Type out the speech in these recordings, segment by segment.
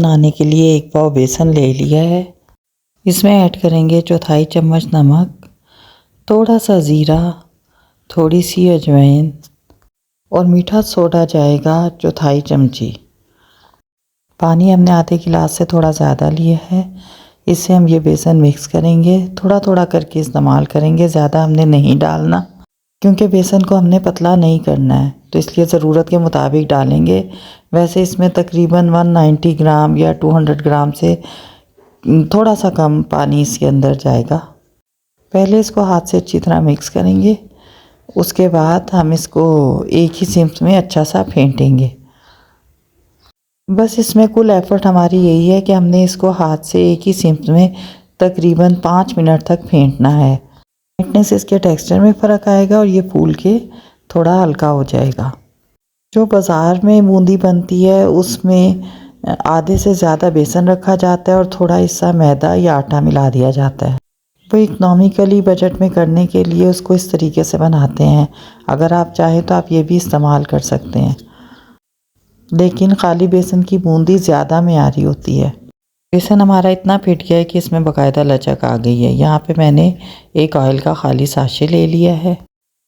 बनाने के लिए एक पाव बेसन ले लिया है। इसमें ऐड करेंगे चौथाई चम्मच नमक, थोड़ा सा ज़ीरा, थोड़ी सी अजवाइन और मीठा सोडा जाएगा चौथाई चमची। पानी हमने आधे गिलास से थोड़ा ज़्यादा लिया है। इससे हम ये बेसन मिक्स करेंगे, थोड़ा थोड़ा करके इस्तेमाल करेंगे, ज़्यादा हमने नहीं डालना क्योंकि बेसन को हमने पतला नहीं करना है, तो इसलिए ज़रूरत के मुताबिक डालेंगे। वैसे इसमें तकरीबन 190 ग्राम या 200 ग्राम से थोड़ा सा कम पानी इसके अंदर जाएगा। पहले इसको हाथ से अच्छी तरह मिक्स करेंगे, उसके बाद हम इसको एक ही सिम्स में अच्छा सा फेंटेंगे। बस इसमें कुल एफ़र्ट हमारी यही है कि हमने इसको हाथ से एक ही सिम्स में तकरीबन 5 मिनट तक फेंटना है। फेंटने से इसके टेक्सचर में फ़र्क आएगा और ये फूल के थोड़ा हल्का हो जाएगा। जो बाज़ार में बूंदी बनती है उसमें आधे से ज़्यादा बेसन रखा जाता है और थोड़ा हिस्सा मैदा या आटा मिला दिया जाता है। वो इकोनॉमिकली बजट में करने के लिए उसको इस तरीके से बनाते हैं। अगर आप चाहें तो आप ये भी इस्तेमाल कर सकते हैं, लेकिन खाली बेसन की बूंदी ज़्यादा मियारी होती है। बेसन हमारा इतना फिट गया है कि इसमें बाकायदा लचक आ गई है। यहाँ पे मैंने एक ऑयल का खाली साशे ले लिया है।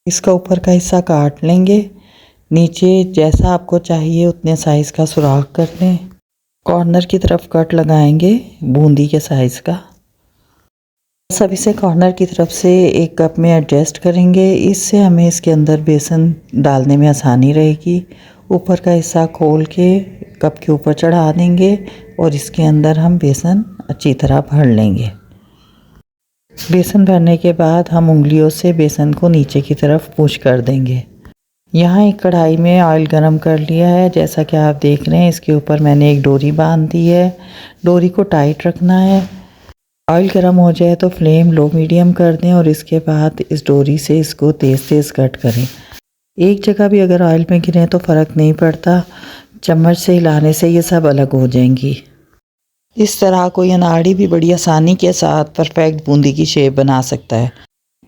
इसका ऊपर का हिस्सा काट लेंगे, नीचे जैसा आपको चाहिए उतने साइज़ का सुराख कर लें। कॉर्नर की तरफ कट लगाएंगे बूंदी के साइज़ का। सब इसे कॉर्नर की तरफ से एक कप में एडजस्ट करेंगे, इससे हमें इसके अंदर बेसन डालने में आसानी रहेगी। ऊपर का हिस्सा खोल के कप के ऊपर चढ़ा देंगे और इसके अंदर हम बेसन अच्छी तरह भर लेंगे। बेसन भरने के बाद हम उंगलियों से बेसन को नीचे की तरफ पुश कर देंगे। यहाँ एक कढ़ाई में ऑयल गरम कर लिया है, जैसा कि आप देख रहे हैं। इसके ऊपर मैंने एक डोरी बांध दी है। डोरी को टाइट रखना है। ऑयल गर्म हो जाए तो फ्लेम लो मीडियम कर दें और इसके बाद इस डोरी से इसको तेज़ तेज़ कट करें। एक जगह भी अगर ऑयल में गिरे तो फ़र्क नहीं पड़ता, चम्मच से हिलाने से ये सब अलग हो जाएंगी। इस तरह कोई अनाड़ी भी बड़ी आसानी के साथ परफेक्ट बूंदी की शेप बना सकता है।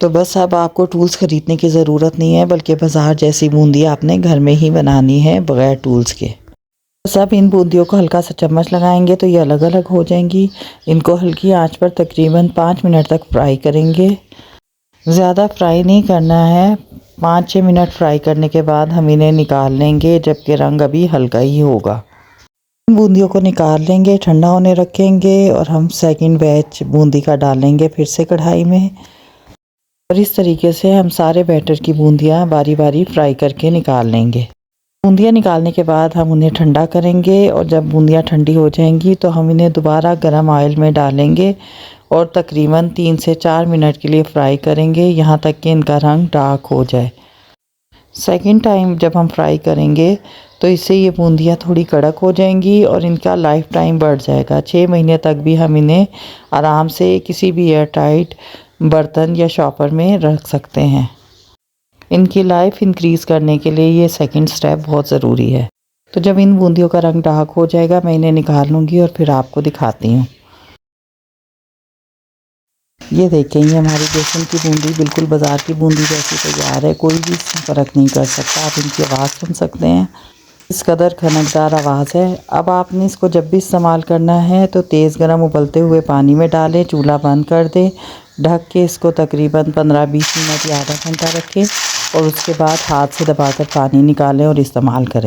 तो बस अब आपको टूल्स ख़रीदने की ज़रूरत नहीं है, बल्कि बाज़ार जैसी बूंदी आपने घर में ही बनानी है बग़ैर टूल्स के। सब इन बूंदियों को हल्का सा चम्मच लगाएंगे तो ये अलग अलग हो जाएंगी। इनको हल्की आंच पर तकरीबन 5 मिनट तक फ्राई करेंगे। ज़्यादा फ्राई नहीं करना है। 5-6 मिनट फ्राई करने के बाद हम इन्हें निकाल लेंगे, जबकि रंग अभी हल्का ही होगा। इन बूंदियों को निकाल लेंगे, ठंडा होने रखेंगे और हम सेकंड बैच बूंदी का डालेंगे फिर से कढ़ाई में। और इस तरीके से हम सारे बैटर की बूंदियाँ बारी बारी फ्राई करके निकाल लेंगे। बूंदियाँ निकालने के बाद हम उन्हें ठंडा करेंगे और जब बूंदियाँ ठंडी हो जाएंगी तो हम इन्हें दोबारा गर्म ऑयल में डालेंगे और तकरीबन 3 से 4 मिनट के लिए फ्राई करेंगे, यहाँ तक कि इनका रंग डार्क हो जाए। सेकंड टाइम जब हम फ्राई करेंगे तो इससे ये बूंदियाँ थोड़ी कड़क हो जाएंगी और इनका लाइफ टाइम बढ़ जाएगा। 6 महीने तक भी हम इन्हें आराम से किसी भी एयर टाइट बर्तन या शॉपर में रख सकते हैं। इनकी लाइफ इंक्रीज़ करने के लिए ये सेकंड स्टेप बहुत ज़रूरी है। तो जब इन बूंदियों का रंग डार्क हो जाएगा मैं इन्हें निकाल लूँगी और फिर आपको दिखाती हूँ। ये देखें, ये हमारी बेसन की बूंदी बिल्कुल बाज़ार की बूंदी जैसी तैयार है। कोई भी इसमें फ़र्क नहीं कर सकता। आप इनकी आवाज़ सुन सकते हैं, इस कदर खनकदार आवाज़ है। अब आपने इसको जब भी इस्तेमाल करना है तो तेज़ गर्म उबलते हुए पानी में डालें, चूल्हा बंद कर दें, ढक के इसको तकरीबन 15-20 मिनट या आधा घंटा रखें और उसके बाद हाथ से दबाकर पानी निकालें और इस्तेमाल करें।